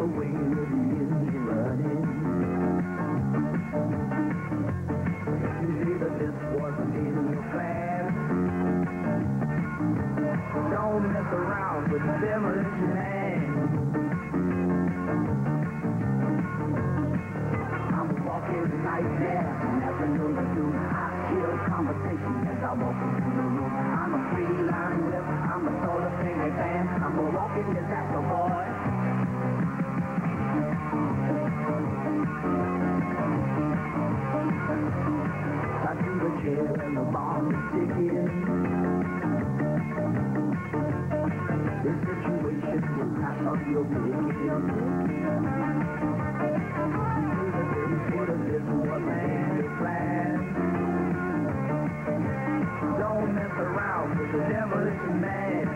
the way it is running. You see that this wasn't in your plan. Don't mess around with the Demolition Man. I'm walking right there, never knew to do. I kill conversation as I walk into the room. I'm a free-line whip, I'm a sort of finger band. I'm a walking disaster boy. I do the chair and the bomb is ticking. This situation is not of your picking. This wasn't your plan. Don't mess around with the Demolition Man.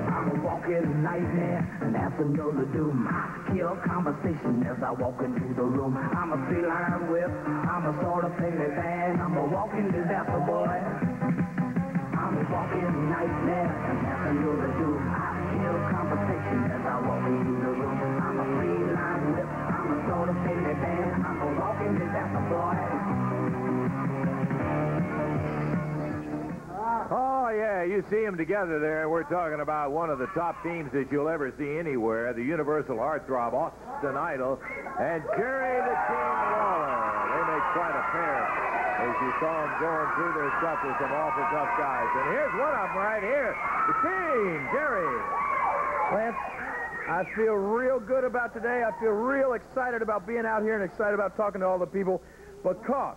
I'm a walking nightmare, and that's another doom. I kill conversation as I walk into the room. I'm a three-line whip, I'm a sort of payment man. I'm a walking disaster boy. I'm a walking nightmare, and that's another doom. I kill conversation as I walk into the room. I'm a three-line whip, I'm a sort of payment man. I'm a walking disaster boy. Oh, yeah, you see them together there. We're talking about one of the top teams that you'll ever see anywhere, the Universal Heartthrob, Austin Idol, and Jerry the King Lawler. They make quite a pair as you saw them going through their stuff with some awful tough guys. And here's one of them right here, the King, Jerry. Lance, I feel real good about today. I feel real excited about being out here and excited about talking to all the people because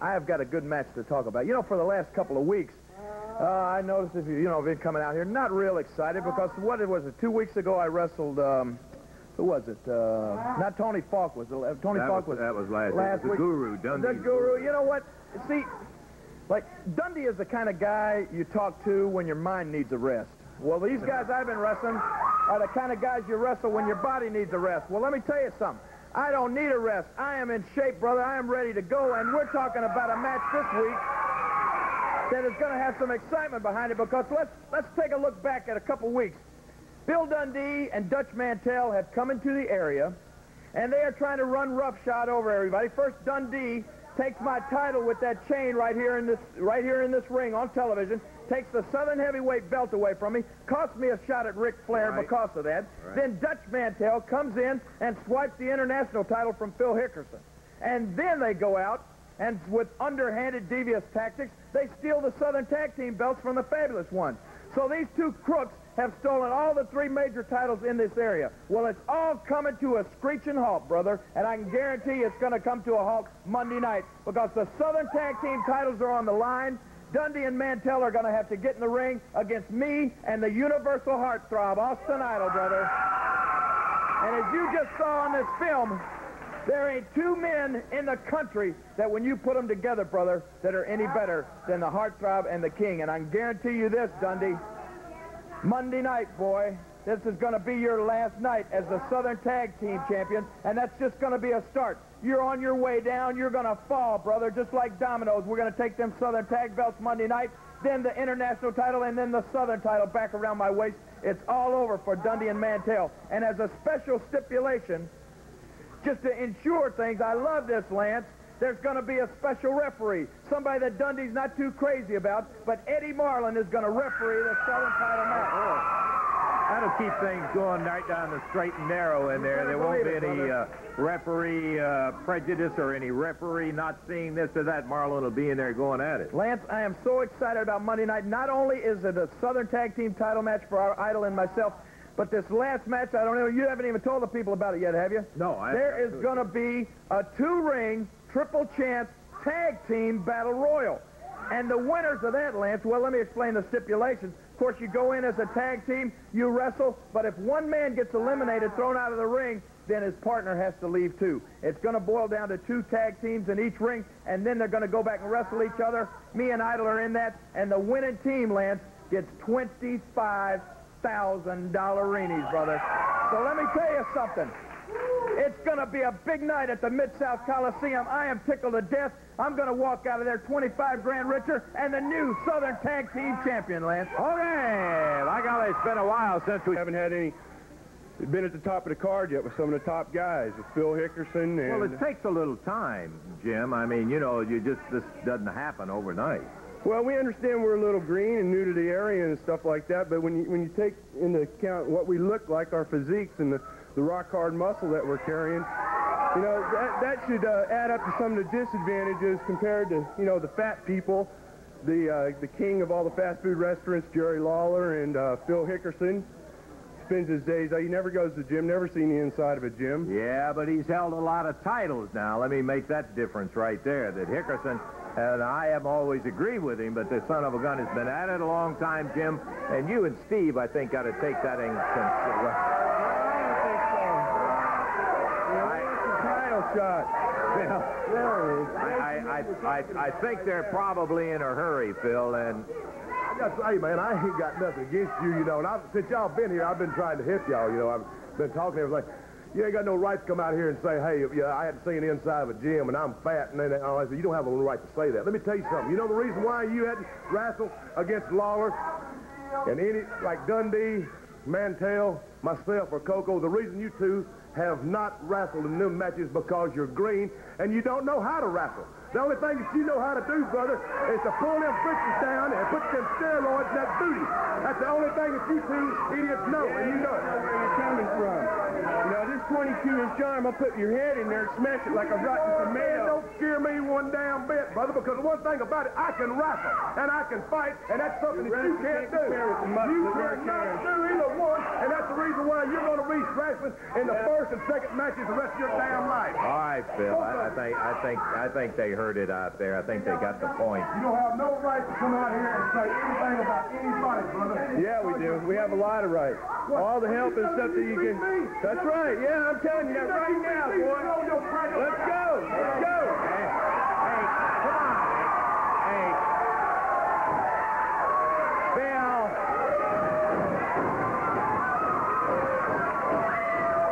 I have got a good match to talk about. You know, for the last couple of weeks, I noticed if you've been coming out here, not real excited because what was it? 2 weeks ago I wrestled, who was it? Not Tony Falk. That was last week. The Guru, Dundee. The Guru. You know what? See, like, Dundee is the kind of guy you talk to when your mind needs a rest. Well, these guys I've been wrestling are the kind of guys you wrestle when your body needs a rest. Well, let me tell you something. I don't need a rest. I am in shape, brother. I am ready to go, and we're talking about a match this week that is going to have some excitement behind it because let's take a look back at a couple weeks. Bill Dundee and Dutch Mantell have come into the area, and they are trying to run roughshod over everybody. First, Dundee takes my title with that chain right here in this ring on television, takes the Southern Heavyweight belt away from me, cost me a shot at Ric Flair because of that. Right. Then Dutch Mantell comes in and swipes the international title from Phil Hickerson. And then they go out, and with underhanded, devious tactics, they steal the Southern Tag Team belts from the Fabulous Ones. So these two crooks have stolen all the three major titles in this area. Well, it's all coming to a screeching halt, brother, and I can guarantee it's going to come to a halt Monday night because the Southern Tag Team titles are on the line. Dundee and Mantell are going to have to get in the ring against me and the Universal Heartthrob, Austin Idol, brother. And as you just saw on this film, there ain't two men in the country that when you put them together, brother, that are any better than the Heartthrob and the King. And I can guarantee you this, Dundee, Monday night, boy, this is going to be your last night as the Southern Tag Team champion, and that's just going to be a start. You're on your way down. You're going to fall, brother, just like dominoes. We're going to take them Southern Tag belts Monday night, then the international title, and then the Southern title back around my waist. It's all over for Dundee and Mantell. And as a special stipulation, just to ensure things, I love this, Lance, there's going to be a special referee, somebody that Dundee's not too crazy about, but Eddie Marlin is going to referee the Southern title match. That'll keep things going right down the straight and narrow in there. There won't be any referee prejudice or any referee not seeing this or that. Marlin will be in there going at it. Lance, I am so excited about Monday night. Not only is it a Southern Tag Team title match for our Idol and myself, but this last match, I don't know, you haven't even told the people about it yet, have you? No, There is going to be a two-ring, triple-chance tag team battle royal. And the winners of that, Lance, well, let me explain the stipulations. Of course, you go in as a tag team, you wrestle, but if one man gets eliminated, thrown out of the ring, then his partner has to leave too. It's going to boil down to two tag teams in each ring, and then they're going to go back and wrestle each other. Me and Idol are in that, and the winning team, Lance, gets $25,000 brother. So let me tell you something. It's going to be a big night at the Mid-South Coliseum. I am tickled to death. I'm going to walk out of there 25 grand richer and the new Southern Tag Team champion, Lance. Okay, like By golly, it's been a while since we haven't had any. Been at the top of the card yet with some of the top guys, with Phil Hickerson. And well, it takes a little time, Jim. I mean, you know, this doesn't happen overnight. Well, we understand we're a little green and new to the area and stuff like that, but when you take into account what we look like, our physiques and the rock-hard muscle that we're carrying, you know, that should add up to some of the disadvantages compared to, you know, the fat people, the king of all the fast food restaurants, Jerry Lawler, and Phil Hickerson. Spends his days, he never goes to the gym, never seen the inside of a gym. Yeah, but he's held a lot of titles now. Let me make that difference right there, that Hickerson, and I have always agreed with him, but the son of a gun has been at it a long time, Jim, and you and Steve, I think, got to take that in consideration. I don't think so. It's a title shot. I think they're probably in a hurry, Phil, and... Hey, man, I ain't got nothing against you, you know, and since y'all been here, I've been trying to hit y'all, you know. I've been talking to everybody. You ain't got no right to come out here and say, hey, I hadn't seen the inside of a gym, and I'm fat, and then all that. You don't have no right to say that. Let me tell you something. You know the reason why you hadn't wrestled against Lawler and any, like Dundee, Mantell, myself, or Koko, the reason you two have not wrestled in them matches because you're green, and you don't know how to wrestle. The only thing that you know how to do, brother, is to pull them britches down and put them steroids in that booty. That's the only thing that you two idiots know, and you know it. Where you're coming from. You know, this 22-inch arm, I'll put your head in there and smash it like a rotten It tomato. don't scare me one damn bit, brother, because the one thing about it, I can wrestle, and I can fight, and that's something that you can't do. You cannot do either one, and that's the reason why you're going to be wrestling in the first and second matches the rest of your damn life. All right, Phil, I think they heard it out there. I think they got the point. You don't have no right to come out here and say anything about anybody, brother. Yeah, we do. We have a lot of rights. All the help and stuff that you can... That's right. Yeah, I'm telling you that right now, boy. Let's go. Let's go. Hey, come on. Hey. Phil.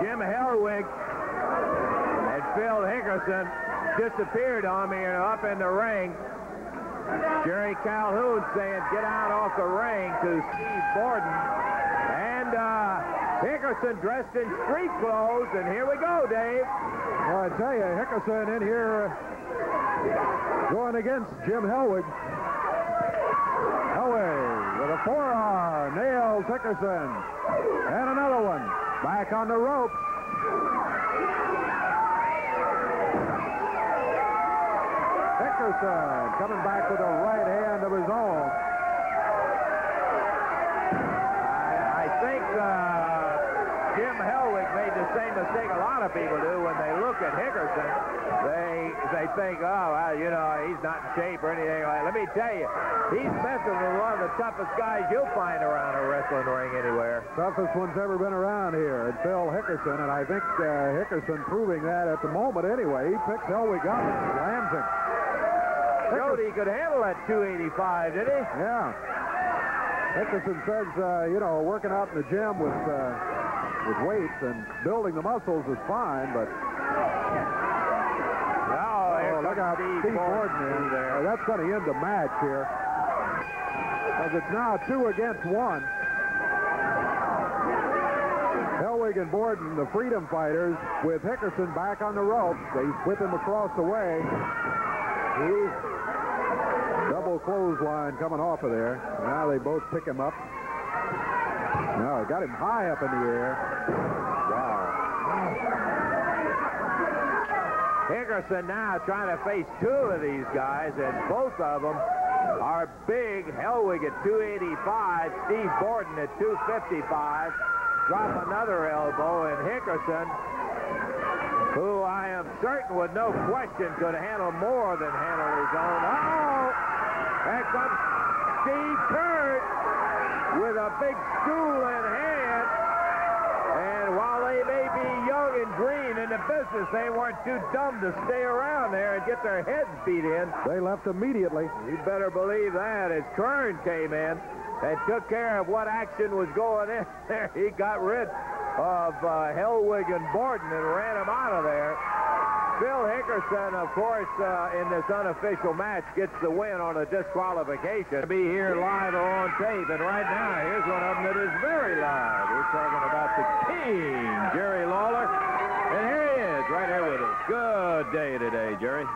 Jim Hellwig and Phil Hickerson disappeared on me and up in the ring. Jerry Calhoun saying, get out off the ring to Steve Borden. And Hickerson dressed in street clothes, and here we go, Dave. Well, I tell you, Hickerson in here going against Jim Hellwig. Hellwig with a forearm, nails Hickerson. And another one, back on the ropes. Hickerson coming back with a right hand of his own. I think Jim Hellwig made the same mistake a lot of people do when they look at Hickerson. They think, oh, well, you know, he's not in shape or anything like that. Let me tell you, he's messing with one of the toughest guys you'll find around a wrestling ring anywhere. Toughest one's ever been around here, and Phil Hickerson, and I think Hickerson proving that at the moment anyway. He picks Hellwig up and slams him. Showed he could handle that 285, did he? Yeah. Hickerson says, you know, working out in the gym with weights and building the muscles is fine, but... Oh, look out, Steve Borden in there. That's going to end the match here. Because it's now 2 against 1. Hellwig and Borden, the freedom fighters, with Hickerson back on the ropes. They whip him across the way. Double clothesline coming off of there. Now they both pick him up. No, got him high up in the air. Wow. Hickerson now trying to face 2 of these guys, and both of them are big. Hellwig at 285, Steve Borden at 255. Drop another elbow, and Hickerson, who I am certain with no question could handle more than handle his own. Oh! There comes Steve Kurt with a big stool in hand. And while they may be young and green in the business, they weren't too dumb to stay around there and get their heads beat in. They left immediately. You better believe that as Kern came in and took care of what action was going in there. He got rid of Hellwig and Borden and ran him out of there. Phil Hickerson, of course, in this unofficial match, gets the win on a disqualification. To be here live or on tape, and right now, here's one of them that is very live. We're talking about the King, Jerry Lawler, and here he is, right here with us. Good day today, Jerry.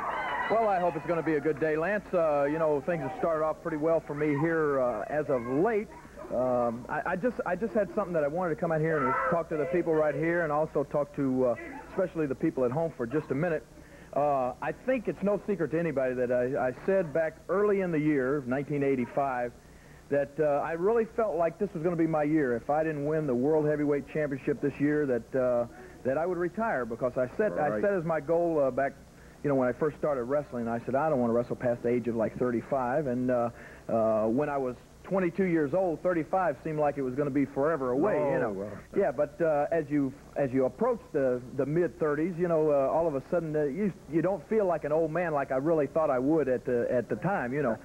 Well, I hope it's going to be a good day, Lance. You know, things have started off pretty well for me here as of late. I just had something that I wanted to come out here and talk to the people right here, and also talk to especially the people at home for just a minute. I think it's no secret to anybody that I said back early in the year, 1985, that I really felt like this was going to be my year. If I didn't win the World Heavyweight Championship this year, that I would retire, because I set as my goal back, you know, when I first started wrestling, I said I don't want to wrestle past the age of like 35, and when I was 22 years old, 35 seemed like it was going to be forever away, you know. Well. Yeah, but as you approach the mid-30s, you know, all of a sudden you don't feel like an old man like I really thought I would at the time, you know.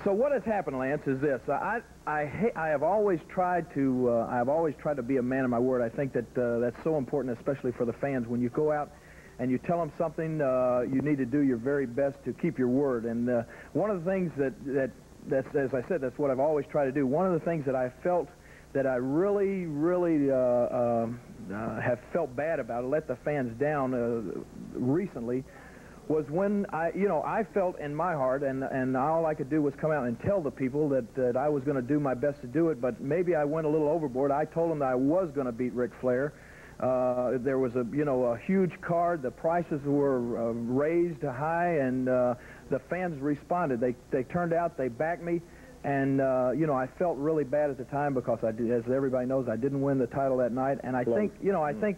So what has happened, Lance, is this: I have always tried to be a man of my word. I think that that's so important, especially for the fans. When you go out and you tell them something, you need to do your very best to keep your word. And one of the things that's, as I said, that's what I've always tried to do. One of the things that I felt that I really have felt bad about, let the fans down recently, was when I felt in my heart, and all I could do was come out and tell the people that I was going to do my best to do it, but maybe I went a little overboard. I told them that I was going to beat Ric Flair. There was a huge card. The prices were raised high, and the fans responded. They turned out, they backed me, and I felt really bad at the time because as everybody knows, I didn't win the title that night. And I think,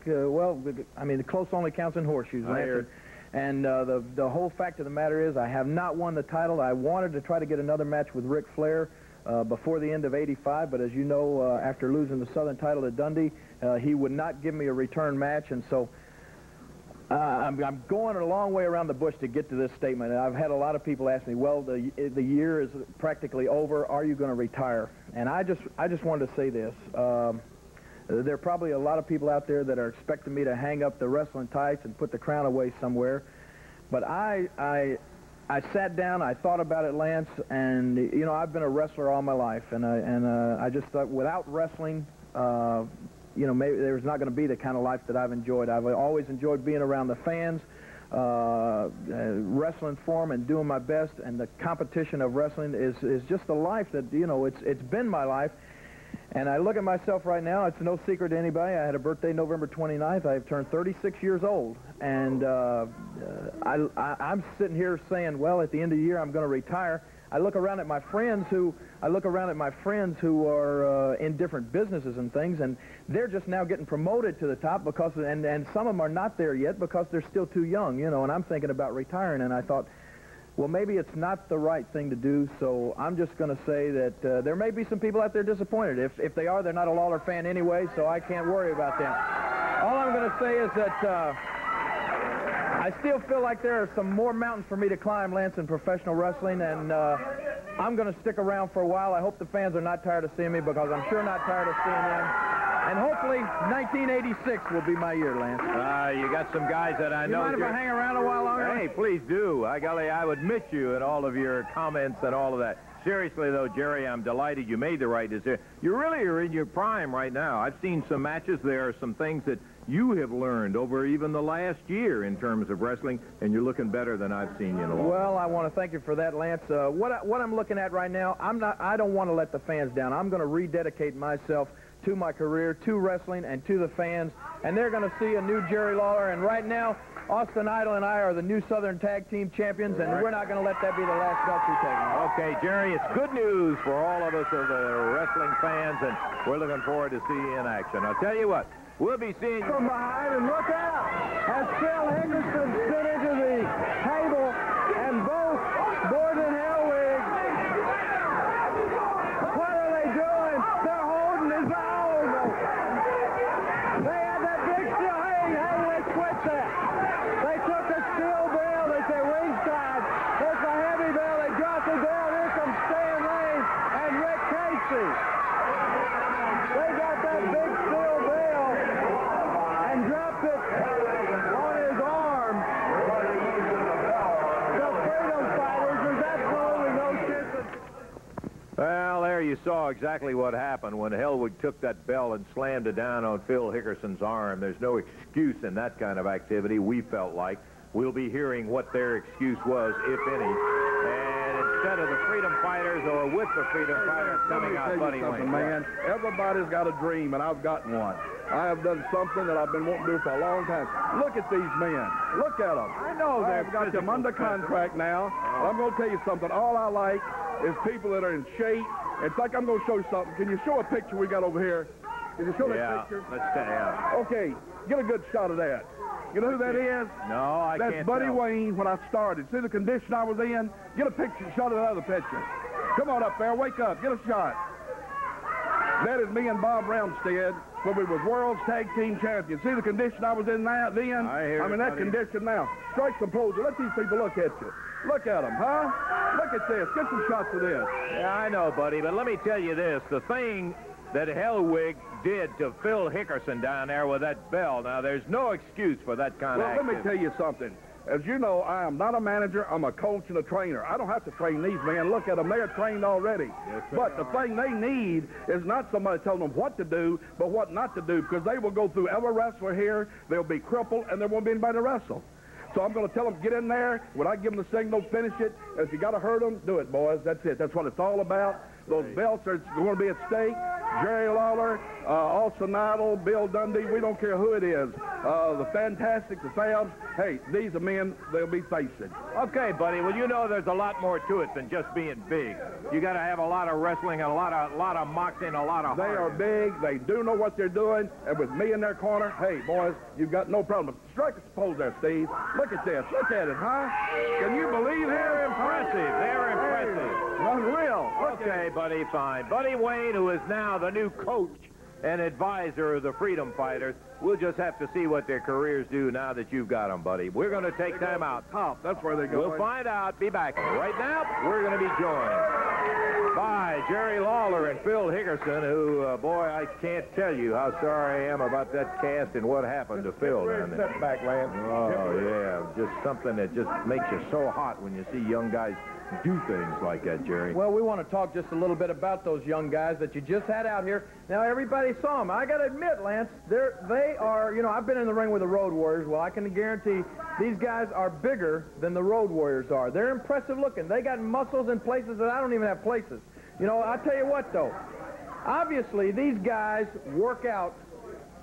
well, I mean, the close only counts in horseshoes. And the whole fact of the matter is, I have not won the title. I wanted to try to get another match with Ric Flair before the end of '85, but as you know, after losing the Southern title to Dundee, he would not give me a return match, and so I'm going a long way around the bush to get to this statement. And I've had a lot of people ask me, well, the year is practically over. Are you going to retire? And I just wanted to say this. There are probably a lot of people out there that are expecting me to hang up the wrestling tights and put the crown away somewhere, but I sat down, I thought about it, Lance, and, you know, I've been a wrestler all my life, and I just thought without wrestling, maybe there's not going to be the kind of life that I've enjoyed. I've always enjoyed being around the fans, wrestling for them and doing my best, and the competition of wrestling is just the life that, you know, it's been my life. And I look at myself right now, it's no secret to anybody. I had a birthday November 29th. I've turned 36 years old. And I'm sitting here saying, well, at the end of the year, I'm going to retire. I look around at my friends who are in different businesses and things, and they're just now getting promoted to the top because, and some of them are not there yet because they're still too young, you know, and I'm thinking about retiring, and I thought, well, maybe it's not the right thing to do, so I'm just going to say that there may be some people out there disappointed. If they are, they're not a Lawler fan anyway, so I can't worry about them. All I'm going to say is that I still feel like there are some more mountains for me to climb, Lance, in professional wrestling, and I'm going to stick around for a while. I hope the fans are not tired of seeing me, because I'm sure not tired of seeing them. And hopefully 1986 will be my year, Lance. You got some guys that I know. You mind if I hang around a while longer? Hey, please do. I would miss you and all of your comments and all of that. Seriously, though, Jerry, I'm delighted you made the right decision. You really are in your prime right now. I've seen some matches. There are some things that you have learned over even the last year in terms of wrestling, and you're looking better than I've seen you in a while. Well, I want to thank you for that, Lance. What I'm looking at right now, I don't want to let the fans down. I'm going to rededicate myself to my career, to wrestling, and to the fans, and they're going to see a new Jerry Lawler. And right now, Austin Idol and I are the new Southern Tag Team Champions, and we're not going to let that be the last belt we take. Okay, Jerry, it's good news for all of us of the wrestling fans, and we're looking forward to seeing you in action. I'll tell you what, we'll be seeing you from behind, and look out as Phil Hickerson stood into the table, and both Gordon and Hellwig. What are they doing? They're holding his own. They had that big steel. Hey, let's quit that. They took the steel bell. They said ringside. There's a heavy bell. They dropped it down. Here comes Stan Lane and Rick Casey. They got that big steel bell and dropped it on his arm. you saw exactly what happened when Hellwig took that bell and slammed it down on Phil Hickerson's arm. There's no excuse in that kind of activity, we felt like. We'll be hearing what their excuse was, if any. And instead of the Freedom Fighters or with the Freedom Fighters coming out, Buddy Wayne. Man, everybody's got a dream, and I've got one. I have done something that I've been wanting to do for a long time. Look at these men. Look at them. I know I've got them under contract now. I'm going to tell you something. All I like is people that are in shape. In fact, I'm going to show you something. Can you show a picture we got over here? Can you show that picture? Let's stay out. Okay, get a good shot of that. You know who that is? No, I can't That's Buddy tell. Wayne when I started. See the condition I was in? Get a picture, shot of that other picture. Come on up there, wake up, get a shot. That is me and Bob Ramstead when we was World's Tag Team Champions. See the condition I was in now, then? I'm in that condition now. Strike some poses. Let these people look at you. Look at them, huh? Look at this. Get some shots of this. Yeah, I know, buddy, but let me tell you this. The thing that Hellwig did to Phil Hickerson down there with that bell, now, there's no excuse for that kind of Well, let me activity. tell you something. As you know, I am not a manager. I'm a coach and a trainer. I don't have to train these men. Look at them. They're trained already. Yes, but the thing they need is not somebody telling them what to do, but what not to do, because they will go through every wrestler here. They'll be crippled, and there won't be anybody to wrestle. So I'm going to tell them, get in there. When I give them the signal, finish it. If you got to hurt them, do it, boys. That's it. That's what it's all about. Those belts are going to be at stake. Jerry Lawler, Austin Idol, Bill Dundee, we don't care who it is. The Fantastic, the Fabs, hey, these are men they'll be facing. Okay, buddy. Well, you know there's a lot more to it than just being big. You got to have a lot of wrestling, a lot of moxie, and a lot of They heart. are big. They do know what they're doing. And with me in their corner, hey, boys, you've got no problem. Strike a pose there, Steve. Look at this. Look at it, huh? Can you believe They're it? impressive. They're impressive. Unreal. Okay, buddy, fine. Buddy Wayne, who is now the new coach and advisor of the Freedom Fighters, we'll just have to see what their careers do now that you've got them, buddy. We're going to take time out. Top. That's where they go. We'll find out. Be back. Right now, we're going to be joined by Jerry Lawler and Phil Hickerson, who, boy, I can't tell you how sorry I am about that cast and what happened to Phil down there. Step back, Lance. Oh, yeah, just something that just makes you so hot when you see young guys do things like that, Jerry. Well, we want to talk just a little bit about those young guys that you just had out here. Now, everybody saw them. I got to admit, Lance, they are, you know, I've been in the ring with the Road Warriors. Well, I can guarantee these guys are bigger than the Road Warriors are. They're impressive looking. They got muscles in places that I don't even have places. You know, I tell you what, though. Obviously, these guys work out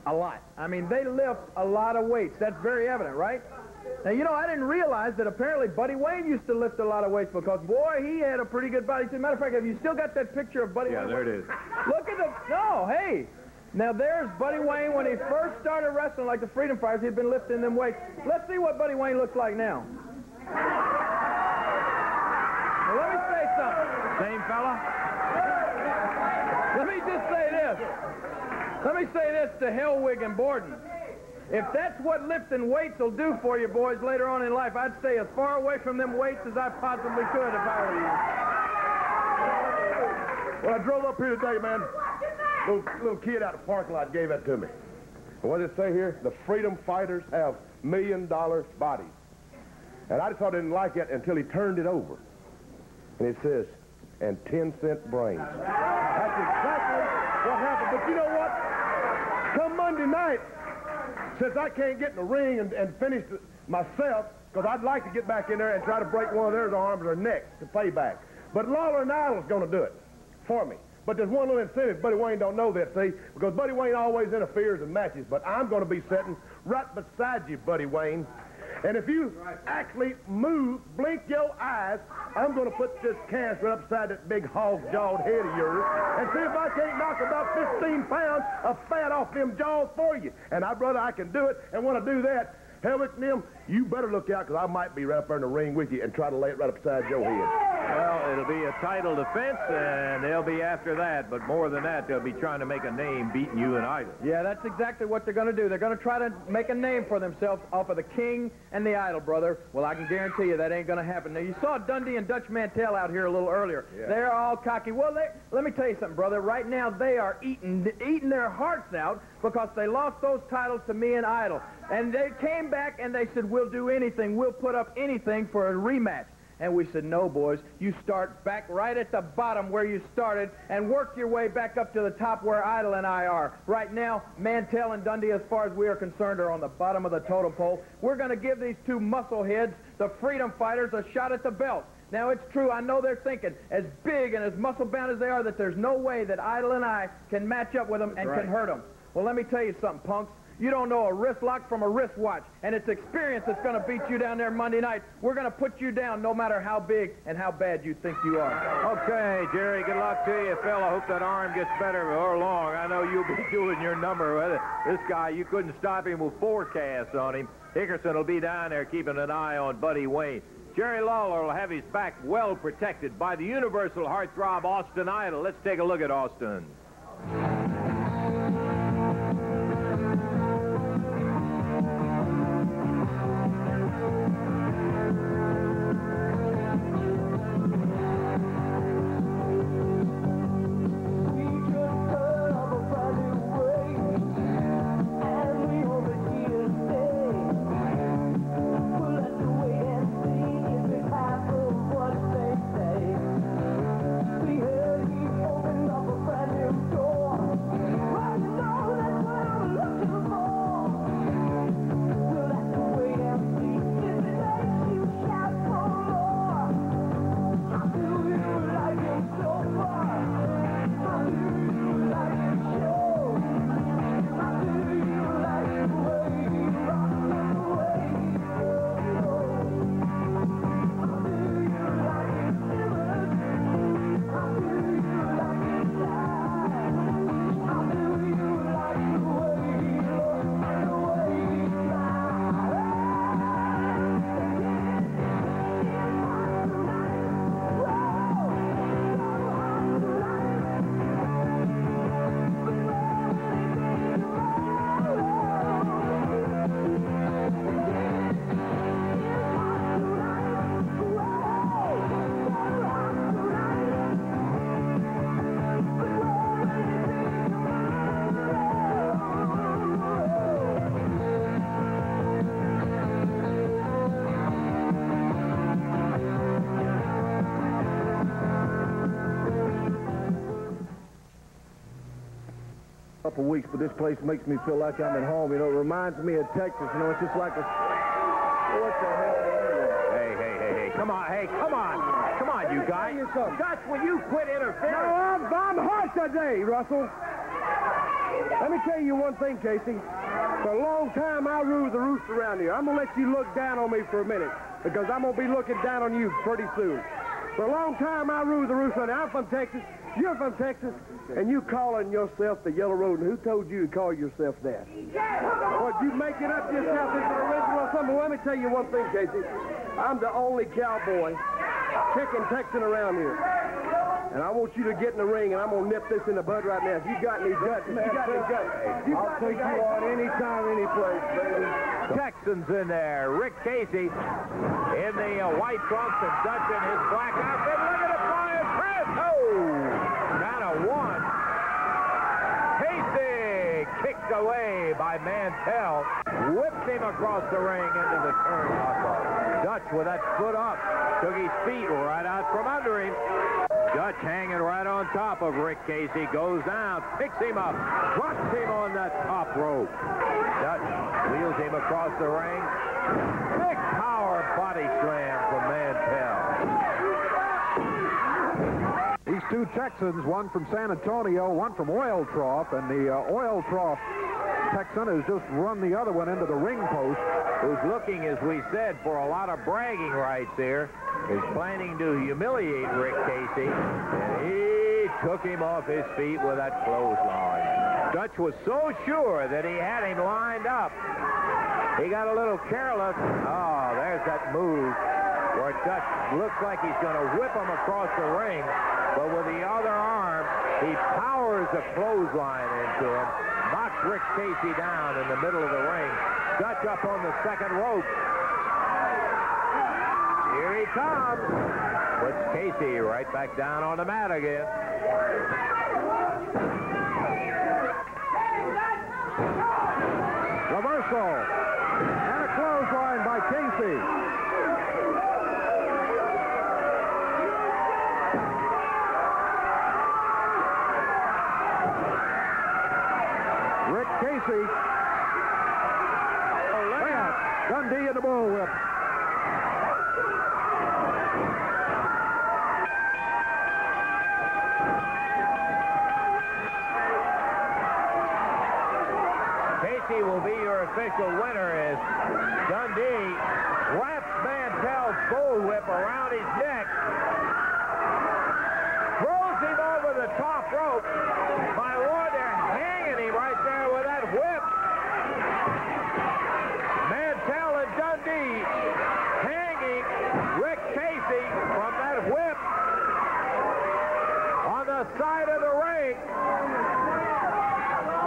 a lot. I mean, they lift a lot of weights. That's very evident, right? Now, you know, I didn't realize that apparently Buddy Wayne used to lift a lot of weights because, boy, he had a pretty good body. As a matter of fact, have you still got that picture of Buddy Wayne? Yeah, there it is. Look at the... No, hey. Now, there's Buddy Wayne when he first started wrestling like the Freedom Fighters. He'd been lifting them weights. Let's see what Buddy Wayne looks like now. Now, let me say something. Same fella? Let me just say this. Let me say this to Hellwig and Borden. If that's what lifting weights will do for you boys later on in life, I'd stay as far away from them weights as I possibly could if I were you. When I drove up here today, man, little kid out of the parking lot gave that to me. And what does it say here? The Freedom Fighters have $1 million bodies. And I just thought I didn't like it until he turned it over. And it says, and 10-cent brains. That's exactly what happened. But you know what? Come Monday night, since I can't get in the ring and finish myself, because I'd like to get back in there and try to break one of their arms or necks to pay back. But Lawler and Idol's going to do it for me. But there's one little incentive. Buddy Wayne don't know that, see? Because Buddy Wayne always interferes in matches. But I'm going to be sitting right beside you, Buddy Wayne. And if you actually move, blink your eyes, I'm going to put this cast right upside that big hog-jawed head of yours and see if I can't knock about 15 pounds of fat off them jaws for you. And brother, I can do it. And when I do that, Hellwig and them, you better look out because I might be right up there in the ring with you and try to lay it right upside your head. Well, it'll be a title defense, and they'll be after that. But more than that, they'll be trying to make a name beating you and Idol. Yeah, that's exactly what they're going to do. They're going to try to make a name for themselves off of the King and the Idol, brother. Well, I can guarantee you that ain't going to happen. Now, you saw Dundee and Dutch Mantell out here a little earlier. Yeah. They're all cocky. Well, let me tell you something, brother. Right now, they are eating their hearts out because they lost those titles to me and Idol. And they came back and they said, we'll do anything. We'll put up anything for a rematch. And we said, no, boys, you start back right at the bottom where you started and work your way back up to the top where Idle and I are. Right now, Mantell and Dundee, as far as we are concerned, are on the bottom of the totem pole. We're going to give these two muscle heads, the freedom fighters, a shot at the belt. Now, it's true, I know they're thinking, as big and as muscle-bound as they are, that there's no way that Idle and I can match up with them and can hurt them. Well, let me tell you something, punks. You don't know a wrist lock from a wrist watch, and it's experience that's going to beat you down there Monday night. We're going to put you down no matter how big and how bad you think you are. Okay, Jerry, good luck to you, Phil. I hope that arm gets better before long. I know you'll be doing your number with it. This guy, you couldn't stop him with forecasts on him. Hickerson will be down there keeping an eye on Buddy Wayne. Jerry Lawler will have his back well protected by the universal heartthrob Austin Idol. Let's take a look at Austin. Couple weeks, but this place makes me feel like I'm at home. You know, it reminds me of Texas. You know, it's just like a... What the hell? Hey, come on, Come on, you guys. Dutch, will you quit interfering? No, I'm hot today, Russell. Let me tell you one thing, Casey. For a long time, I ruled the roost around here. I'm going to let you look down on me for a minute, because I'm going to be looking down on you pretty soon. For a long time, I ruled the roost around here. I'm from Texas. You're from Texas. And you calling yourself the Yellow Road. And who told you to call yourself that? What, you make it up yourself as an original or something? Well, let me tell you one thing, Casey. I'm the only cowboy kicking Texan around here. And I want you to get in the ring, and I'm going to nip this in the bud right now. If you got any guts, I'll take you on any time, any place, baby. Texans in there. Rick Casey in the white trunks and Dutch in his black outfit. Look at the fire press. Oh! Down to one. Casey kicked away by Mantell. Whipped him across the ring into the turnbuckle. Dutch with that foot up. Took his feet right out from under him. Dutch hanging right on top of Rick Casey. Goes down, picks him up, drops him on that top rope. Dutch wheels him across the ring. Big power body slam from Mantell. These two Texans, one from San Antonio, one from Oil Trough, and the Oil Trough Texan has just run the other one into the ring post. Who's looking, as we said, for a lot of bragging rights here. Is planning to humiliate Rick Casey, and he took him off his feet with that clothesline. Dutch was so sure that he had him lined up. He got a little careless. Oh, there's that move where Dutch looks like he's going to whip him across the ring, but with the other arm, he powers a clothesline into him, knocks Rick Casey down in the middle of the ring. Dutch up on the second rope. Here he comes. Puts Casey right back down on the mat again. Reversal. And a clothesline by Casey. unofficial winner as Dundee wraps Mantell's bullwhip around his neck, throws him over the top rope. My Lord, they're hanging him right there with that whip. Mantell and Dundee hanging Rick Casey from that whip on the side of the ring.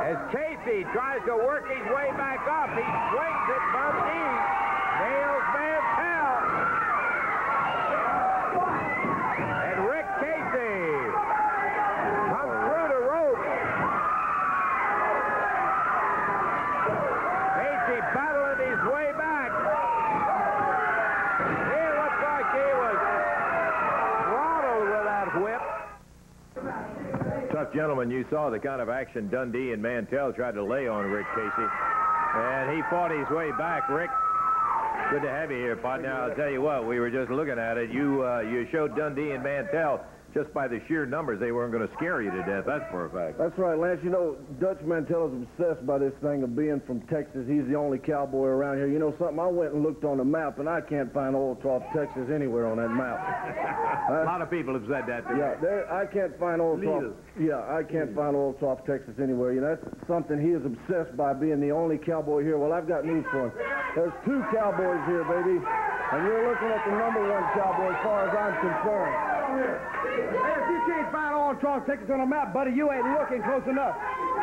As Casey tries to work his way back up, he swings it from knee, nails Mantell. And Rick Casey comes through the rope. Casey battling his way back. He looks like he was throttled with that whip. Tough gentleman, you saw the kind of action Dundee and Mantell tried to lay on Rick Casey. And he fought his way back. Rick, good to have you here, partner. I'll tell you what, we were just looking at it. You showed Dundee and Mantell just by the sheer numbers they weren't going to scare you to death. That's for a fact. That's right, Lance. You know, Dutch Mantell is obsessed by this thing of being from Texas. He's the only cowboy around here. You know something? I went and looked on the map, and I can't find Old Trough, Texas anywhere on that map. A lot of people have said that to me. Yeah, I can't find Old Trough. Yeah, I can't find Old Trough, Texas anywhere. You know, that's something he is obsessed by, being the only cowboy here. Well, I've got news for him. There's 2 cowboys here, baby, and you're looking at the #1 cowboy as far as I'm concerned. Hey, if you can't find Old Trough, Texas on a map, buddy, you ain't looking close enough.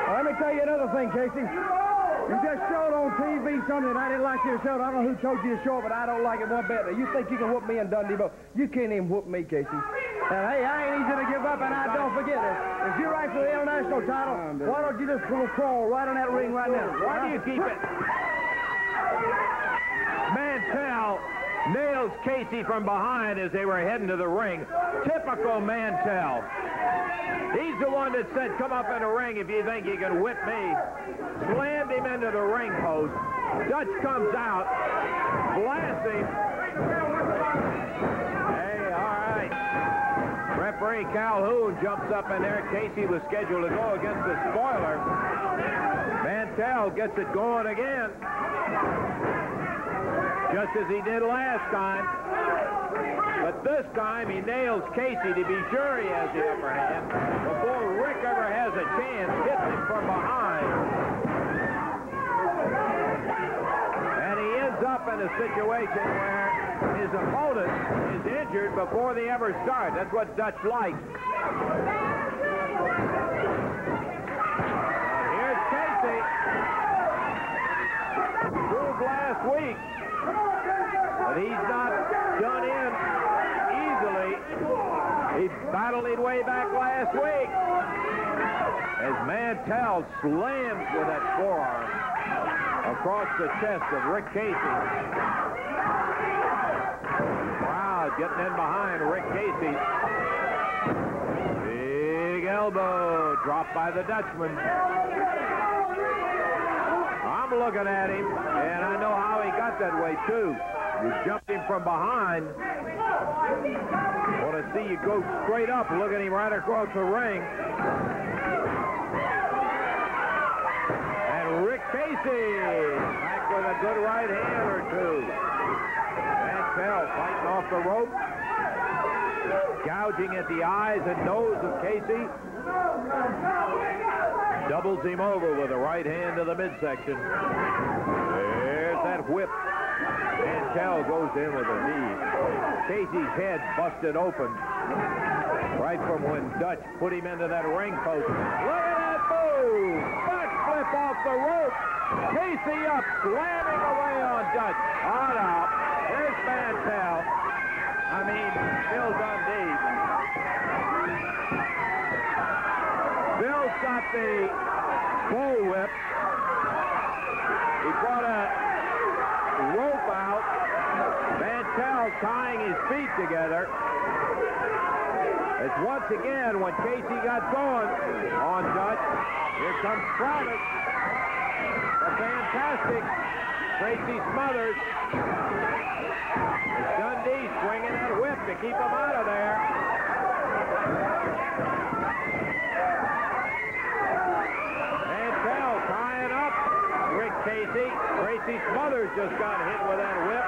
Let me tell you another thing, Casey. You just showed on TV something that I didn't like you to show. I don't know who told you to show it, but I don't like it one bit. You think you can whoop me and Dundee, but you can't even whoop me, Casey. And hey, I ain't easy to give up, and I don't forget it. If you're right for the international title, why don't you just crawl right in that ring right now? Why do you keep it? Mantell nails Casey from behind as they were heading to the ring. Typical Mantell. He's the one that said, come up in the ring if you think you can whip me. Slammed him into the ring post. Dutch comes out, blasting. Hey, all right. Referee Calhoun jumps up in there. Casey was scheduled to go against the spoiler. Mantell gets it going again, just as he did last time. But this time he nails Casey to be sure he has the upper hand before Rick ever has a chance, hits him from behind. And he ends up in a situation where his opponent is injured before they ever start. That's what Dutch likes. Here's Casey. Proved last week, but he's not done in easily. He battled his way back last week as Mantell slams with that forearm across the chest of Rick Casey. Wow, getting in behind Rick Casey. Big elbow dropped by the Dutchman. I'm looking at him, and I know how he got that way, too. You jumped him from behind. Want to see you go straight up, look at him right across the ring. And Rick Casey back with a good right hand or two. Mantell fighting off the rope, gouging at the eyes and nose of Casey. Doubles him over with a right hand to the midsection. There's that whip. Mantell goes in with a knee. Casey's head busted open right from when Dutch put him into that ring post. Look at that move! Back flip off the rope. Casey up, slamming away on Dutch. On out. There's Mantell. Phil Dundee. Bill's got the bullwhip. He brought a rope out. Mantell tying his feet together. It's once again when Casey got going on Dutch. Here comes Travis. The fantastic Tracy Smothers. It's Dundee swinging that whip to keep him out of there. Mantell tying up Rick Casey. Casey Smothers just got hit with that whip.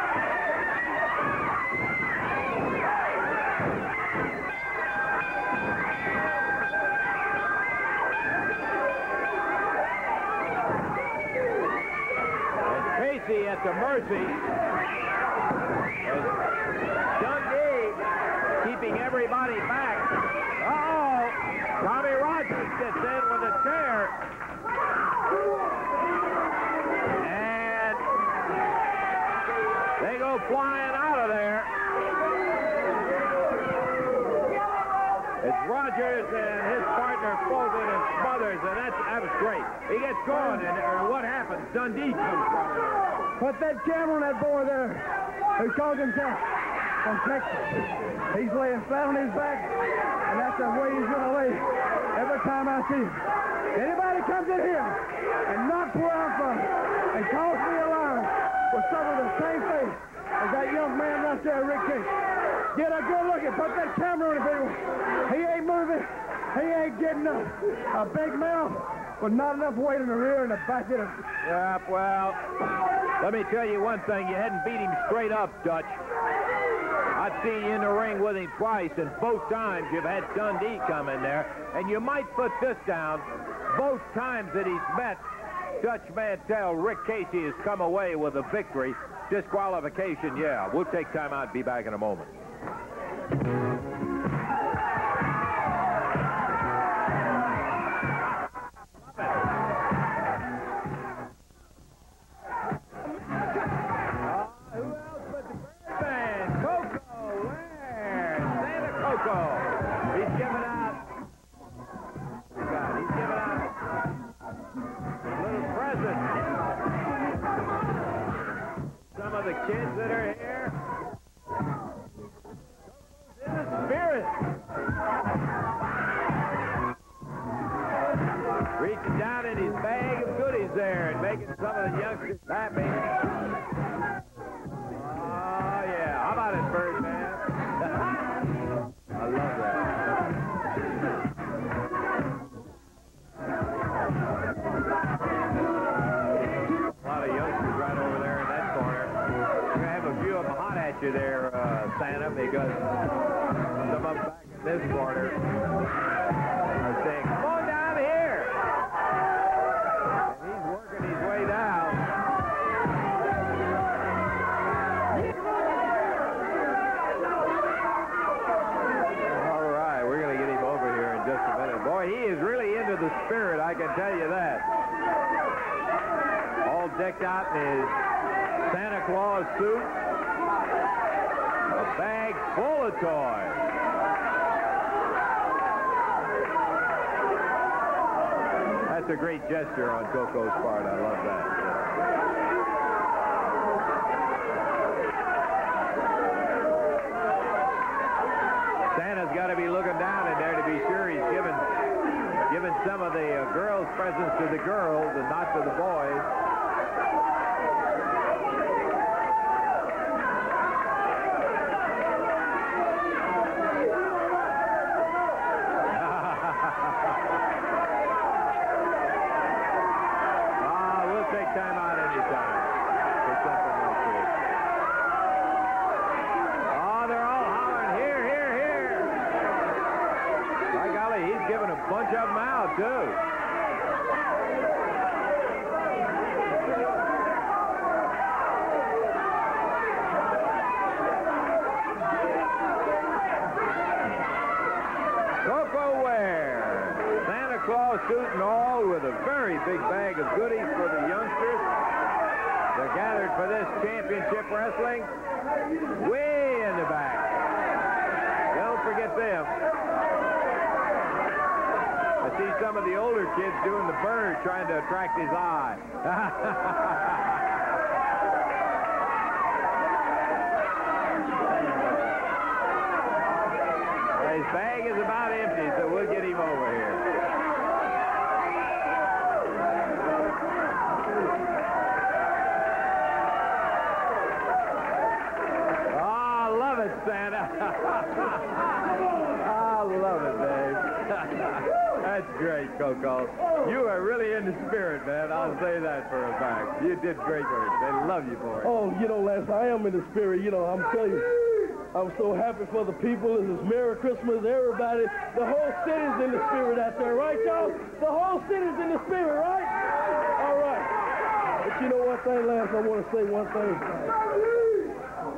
And Casey at the mercy. And Dundee keeping everybody back. Uh-oh. Tommy Rogers gets in with a chair. And they go flying out of there. It's Rogers and his partner Fulton and Smothers, and that was great. He gets going, and what happens? Dundee comes running there. Put that camera on that boy there who calls himself from Texas. He's laying flat on his back, and that's the way he's going to lay every time I see him. Anybody comes in here and knocks where I'm from and calls me a liar will suffer the same fate as that young man right there, Rick Casey. Get a good look and put that camera on him, people. He ain't moving. He ain't getting up. A big mouth with not enough weight in the rear and the back of it. Yeah, well, let me tell you one thing. You hadn't beat him straight up, Dutch. I've seen you in the ring with him twice, and both times you've had Dundee come in there. And you might put this down. Both times that he's met Dutch Mantell, Rick Casey has come away with a victory. Disqualification, yeah. We'll take time out and be back in a moment. Who else but the Bird Band? Koko, Ware, Santa Koko. He's giving out. He's giving out little presents. Some of the kids that are here. In the spirit. Reaching down in his bag of goodies there and making some of the youngsters happy. Oh, yeah. How about it, Birdman? I love that. A lot of youngsters right over there in that corner. We're going to have a few of them hot at you there, Santa, because some of them back in this corner are saying, come on down here. And he's working his way down. All right, we're going to get him over here in just a minute. Boy, he is really into the spirit, I can tell you that. All decked out in his Santa Claus suit. A bag full of toys. That's a great gesture on Koko's part. I love that. Santa's got to be looking down in there to be sure he's giving some of the girls' presents to the girls and not to the boys. Time out anytime for something like this. Oh, they're all hollering, here, here, here. By golly, he's giving a bunch of them out, too. Koko Ware, Santa Claus suit and all, with a very big bag of goodies for the youngsters. They're gathered for this championship wrestling way in the back. Don't forget them. I see some of the older kids doing the bird, trying to attract his eye. His bag is about empty, so we'll get him over here. Santa. I love it, Dave. That's great, Koko. You are really in the spirit, man. I'll say that for a fact. You did great work. They love you for it. Oh, you know, Les, I am in the spirit. You know, I'm telling you, I'm so happy for the people. This is Merry Christmas, everybody. The whole city's in the spirit out there, right, y'all? The whole city's in the spirit, right? All right. But you know one thing, Les, I want to say one thing.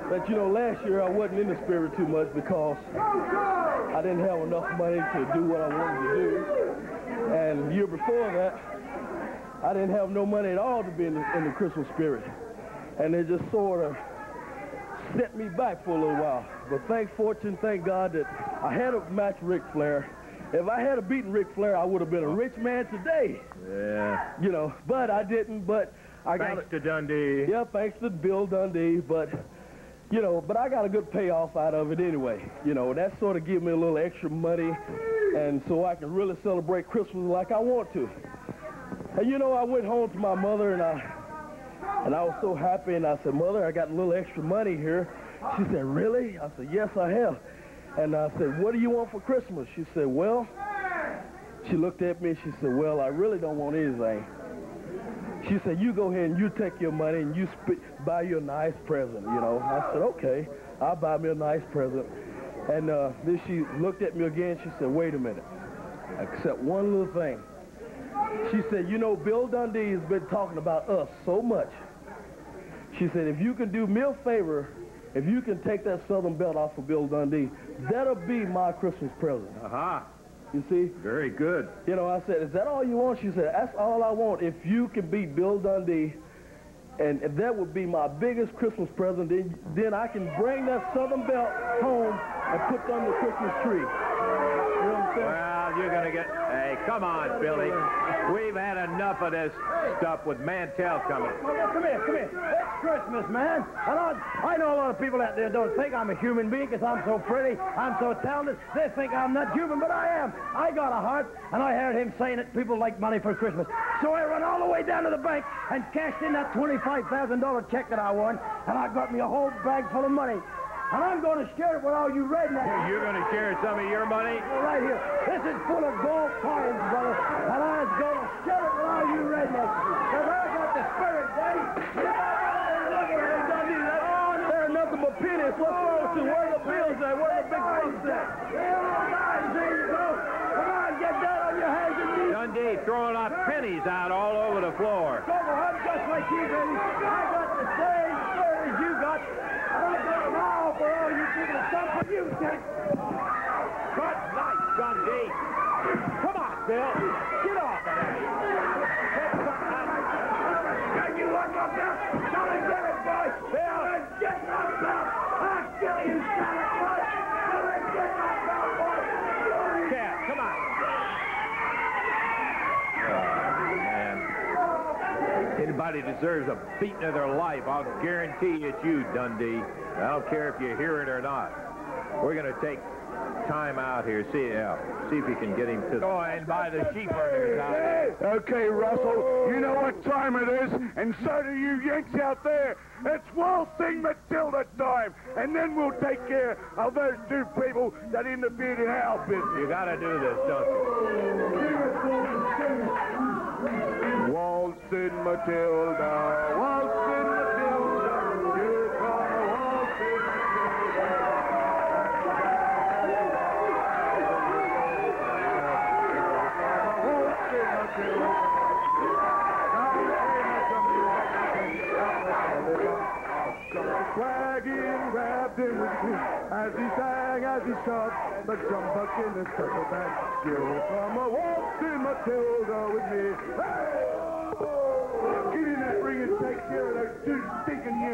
That, you know, last year I wasn't in the spirit too much because I didn't have enough money to do what I wanted to do. And the year before that, I didn't have no money at all to be in the Christmas spirit. And it just sort of set me back for a little while. But thank fortune, thank God that I had a match Ric Flair. If I had beaten Ric Flair, I would have been a rich man today. Yeah. You know, but I didn't. But I got Thanks to Dundee. Yeah, thanks to Bill Dundee. But, you know, but I got a good payoff out of it anyway. You know, that sort of gave me a little extra money, and so I can really celebrate Christmas like I want to. And, you know, I went home to my mother, and I was so happy, and I said, Mother, I got a little extra money here. She said, really? I said, yes, I have. And I said, what do you want for Christmas? She said, well, she looked at me and she said, well, I really don't want anything. She said, you go ahead and you take your money and you buy you a nice present, you know. I said, okay, I'll buy me a nice present. And then she looked at me again. She said, wait a minute, except one little thing. She said, you know, Bill Dundee has been talking about us so much. She said, if you can do me a favor, if you can take that Southern belt off of Bill Dundee, that'll be my Christmas present. Aha. You see? Very good. You know, I said, is that all you want? She said, that's all I want. If you can beat Bill Dundee, and that would be my biggest Christmas present, then I can bring that Southern belt home and put it under the Christmas tree. You know what I'm saying? Well, you're going to get... Hey, come on, Billy. We've had enough of this stuff with Mantell coming. Well, come here. It's Christmas, man. And I know a lot of people out there don't think I'm a human being because I'm so pretty, I'm so talented. They think I'm not human, but I am. I got a heart, and I heard him saying that people like money for Christmas. So I run all the way down to the bank and cashed in that $25,000 check that I won, and I got me a whole bag full of money. And I'm going to share it with all you rednecks. You're going to share some of your money? Well, right here. This is full of gold coins, brother. And I'm going to share it with all you rednecks. Because I got the spirit, Daddy. Look at it, Dundee. They're nothing but pennies. What's wrong with you? Where are the bills at? Where are the big bucks at? There you go. Come on, get down on your hands and knees. Dundee throwing out pennies out all over the floor. Koko, I'm just like you, baby. I got the same spirit as you got. And I got them all for all you people. Some for you, Dick. Good night, Dundee. Come on, Bill. Get off of there. Can you want my belt? Come and get it, boy. Bill, get my belt. I'll kill you, son of a boy. Come and get my belt, boy. Cat, come on. Oh, man. Anybody deserves a beating of their life, I'll guarantee it's you, Dundee. I don't care if you hear it or not. We're going to take time out here. See if you can get him to go and buy the Sheepherders out there. Okay, Russell, you know what time it is, and so do you Yanks out there. It's Waltzing Matilda time, and then we'll take care of those two people that interfered in our business. You got to do this, don't you? Waltzing Matilda, Waltzing Matilda, you're gonna waltz in Wagon grabbed him with me as he sang, as he shot the jumbuck in his purple bag. You'll come a waltzing Matilda with me. Hey! Get in that ring and take care of those two stinking